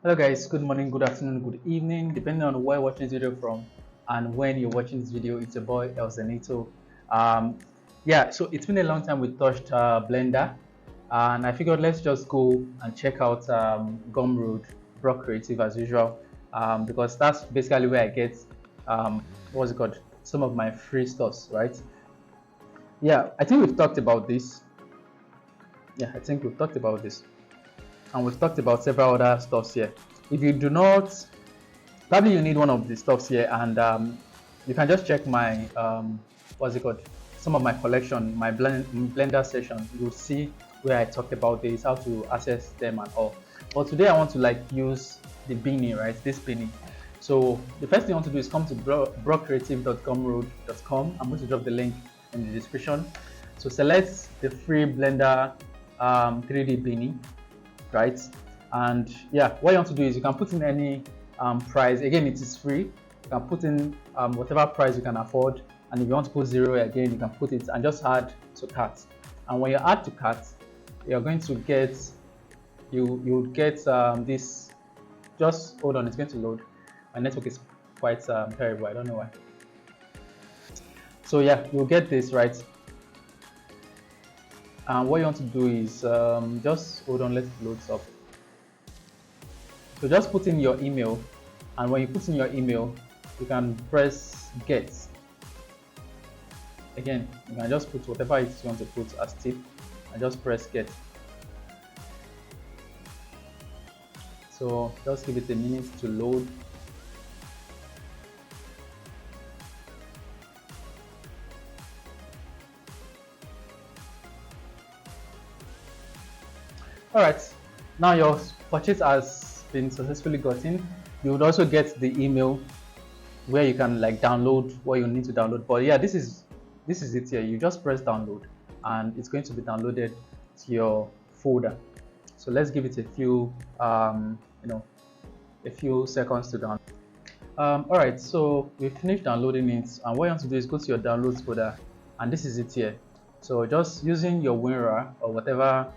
Hello guys, good morning, good afternoon, good evening, depending on where you're watching this video from and when you're watching this video. It's your boy El Zenito. Yeah, so it's been a long time we touched Blender, and I figured let's just go and check out Gumroad BrockCreative as usual, because that's basically where I get what's it called, some of my free stuffs, right? Yeah, I think we've talked about this. Yeah, I think we've talked about this, and we've talked about several other stuffs here. If you do not, probably you need one of the stuffs here, and you can just check my what's it called, some of my collection, my Blender session. You'll see where I talked about this, how to access them and all. But today I want to use the Beanie, right? This Beanie. So the first thing I want to do is come to brockcreative.gumroad.com. I'm going to drop the link in the description. So select the free Blender 3D Beanie, right? And yeah, what you want to do is you can put in any price. Again, it is free. You can put in whatever price you can afford, and if you want to put 0 again, you can put it and just add to cart. And when you add to cart, you're going to get you'll get this. Just hold on, it's going to load. My network is quite terrible, I don't know why. So yeah, you'll get this, right? And what you want to do is just hold on, let's load up. So just put in your email, and when you put in your email, you can press get. Again, you can just put whatever it is you want to put as tip, and just press get. So just give it a minute to load. Alright, now your purchase has been successfully gotten. You would also get the email where you can download what you need to download. But yeah, this is it here. You just press download and it's going to be downloaded to your folder. So let's give it a few a few seconds to download. Alright, so we finished downloading it, and what you want to do is go to your downloads folder, and this is it here. So just using your WinRAR or whatever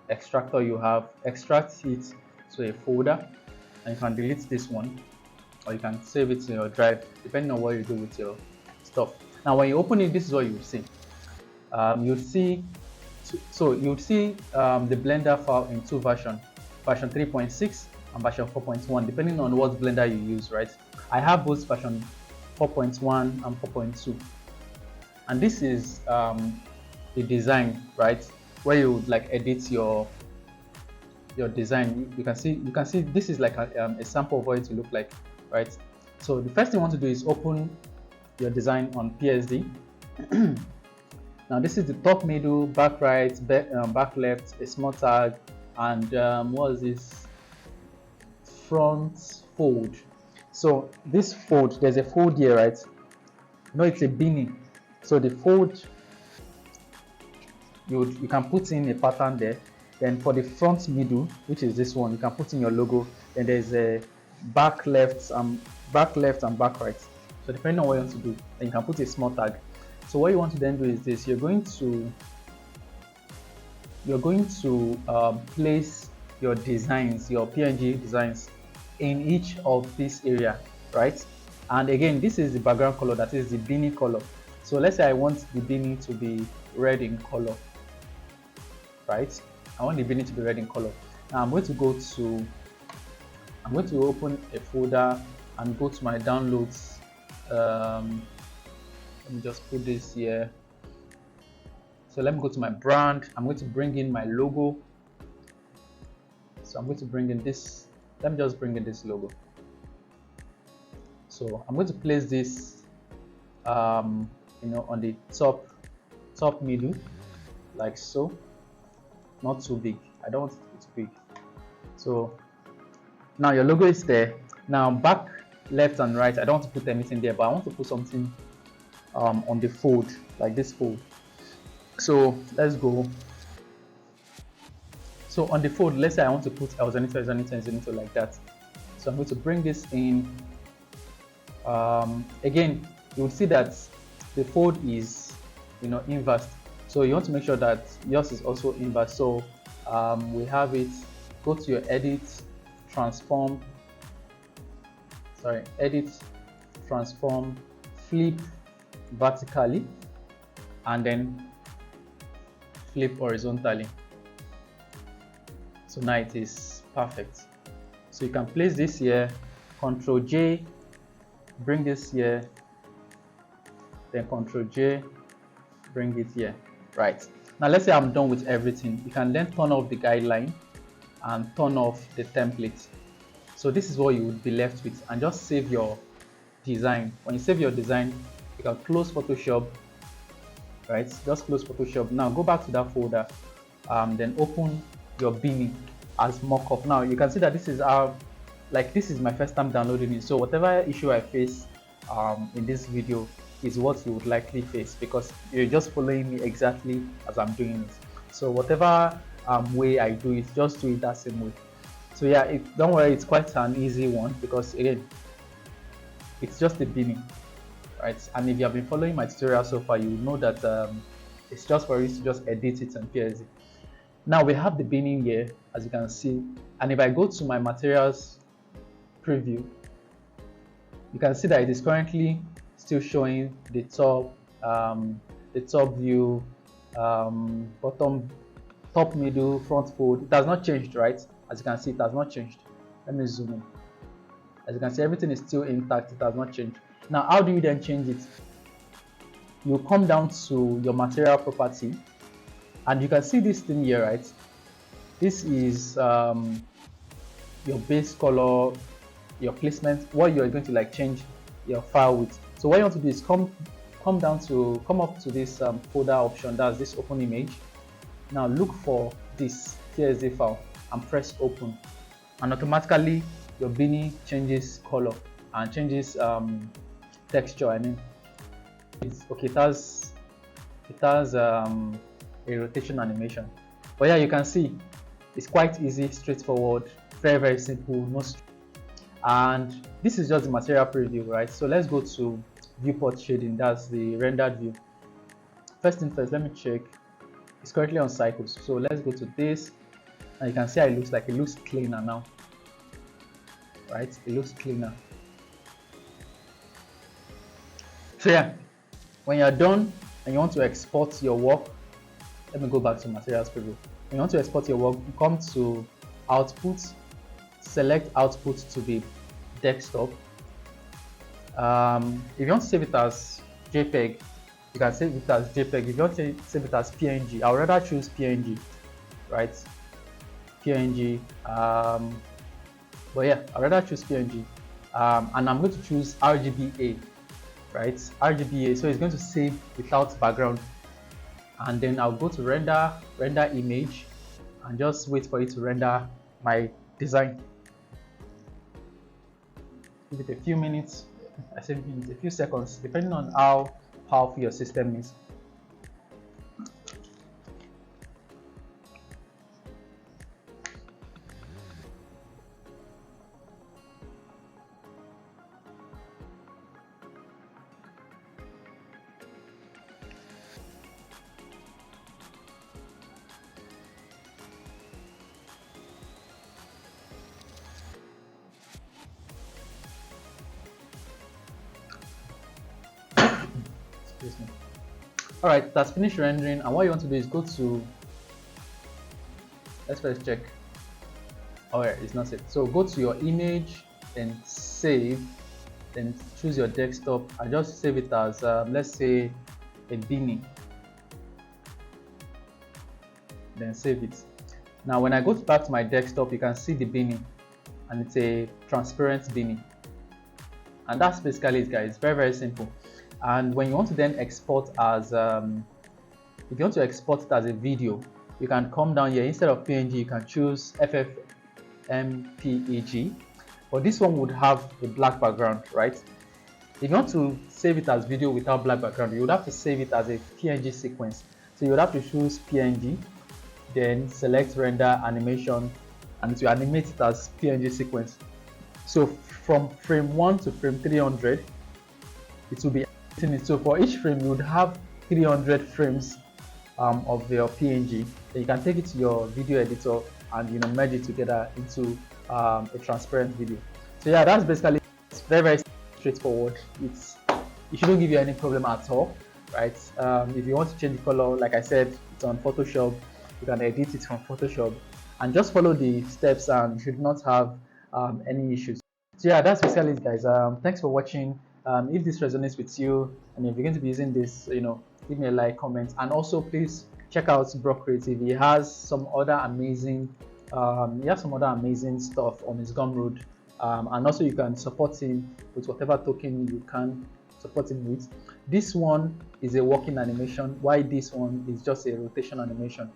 extractor you have, extract it to a folder, and you can delete this one, or you can save it in your drive, depending on what you do with your stuff. Now when you open it, this is what you will see. You'll see the Blender file in two versions, version 3.6 and version 4.1, depending on what Blender you use, right? I have both version 4.1 and 4.2, and this is the design, right, where you edit your design. You can see this is like a sample of what it will look like, right? So the first thing you want to do is open your design on PSD. Now this is the top, middle, back right, back left, a small tag, and what is this, front fold. So this fold, there's a fold here, right? No, it's a beanie. So the fold, you can put in a pattern there. Then for the front middle, which is this one, you can put in your logo. Then there's a back left and back right. So depending on what you want to do, then you can put a small tag. So what you want to then do is this: you're going to place your designs, your PNG designs, in each of this area, right? And again, this is the background color, that is the beanie color. So let's say I want the beanie to be red in color, right? I want the beanie to be red in color. Now I'm going to open a folder and go to my downloads. Let me just put this here. So let me go to my brand. I'm going to bring in my logo. So I'm going to bring in this. Let me just bring in this logo. So I'm going to place this on the top middle, like so. Not too big. I don't want it too big. So now your logo is there. Now back, left and right, I don't want to put anything there, but I want to put something on the fold, like this fold. So let's go. So on the fold, let's say I want to put El Zenito like that. So I'm going to bring this in. Again, you will see that the fold is inverse. So you want to make sure that yours is also inverse. So we have it. Go to your edit, transform, edit, transform, flip vertically, and then flip horizontally. So now it is perfect. So you can place this here, Ctrl J, bring this here, then Ctrl J, bring it here. Right. Now let's say I'm done with everything. You can then turn off the guideline and turn off the template. So this is what you would be left with, and just save your design. When you save your design, you can close Photoshop, right? Just close Photoshop. Now go back to that folder, then open your Beanie as mockup. Now you can see that this is this is my first time downloading it, so whatever issue I face in this video is what you would likely face, because you're just following me exactly as I'm doing it. So whatever way I do it, just do it that same way. So yeah, don't worry, it's quite an easy one, because again, it's just a Beanie, right? And if you have been following my tutorial so far, you know that it's just for you to just edit it and PS it. Now we have the Beanie here, as you can see, and if I go to my materials preview, you can see that it is currently still showing the top view, bottom, top, middle, front fold. It has not changed, right? As you can see, it has not changed. Let me zoom in. As you can see, everything is still intact. It has not changed. Now, how do you then change it? You come down to your material property, and you can see this thing here, right? This is your base color, your placement, what you're going to change your file with. So what you want to do is come up to this folder option, that's this open image. Now look for this CSV file and press open, and automatically your Beanie changes color and changes texture. I mean, it has a rotation animation. But yeah, you can see it's quite easy, straightforward, very simple, and this is just the material preview, right? So let's go to viewport shading, that's the rendered view. First thing first, let me check. It's currently on cycles, so let's go to this, and you can see how it looks cleaner now, right? It looks cleaner. So yeah, when you're done and you want to export your work, let me go back to materials preview. When you want to export your work, you come to output, select output to be desktop. If you want to save it as JPEG, you can save it as JPEG. If you want to save it as PNG, I would rather choose PNG, right? PNG. But yeah, I'd rather choose PNG. And I'm going to choose RGBA, right? RGBA, so it's going to save without background. And then I'll go to render image, and just wait for it to render my design. Give it a few minutes, I say minutes, a few seconds, depending on how powerful your system is. All right, that's finished rendering, and what you want to do is go to, let's first check. All right, it's not saved. So go to your image, then save, then choose your desktop, and just save it as let's say a Beanie, then save it. Now when I go back to my desktop, you can see the Beanie, and it's a transparent Beanie, and that's basically it, guys. Very simple. And when you want to then export as if you want to export it as a video, you can come down here. Instead of PNG, you can choose FFmpeg, but this one would have a black background, right? If you want to save it as video without black background, you would have to save it as a PNG sequence. So you would have to choose PNG, then select render animation, and to animate it as PNG sequence. So from frame 1 to frame 300, it will be. So for each frame, you would have 300 frames of your PNG. Then you can take it to your video editor and merge it together into a transparent video. So yeah, that's basically, it's very, very straightforward. It shouldn't give you any problem at all, right? If you want to change the color, like I said, it's on Photoshop. You can edit it from Photoshop and just follow the steps, and you should not have any issues. So yeah, that's basically it, guys. Thanks for watching. If this resonates with you and if you're going to be using this, give me a like, comment, and also please check out BrockCreative. He has some other amazing stuff on his Gumroad, and also you can support him with whatever token you can support him with. This one is a working animation, while this one is just a rotation animation.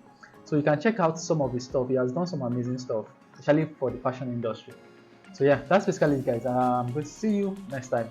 So you can check out some of his stuff. He has done some amazing stuff, especially for the fashion industry. So yeah, that's basically it, guys. I'm going to see you next time.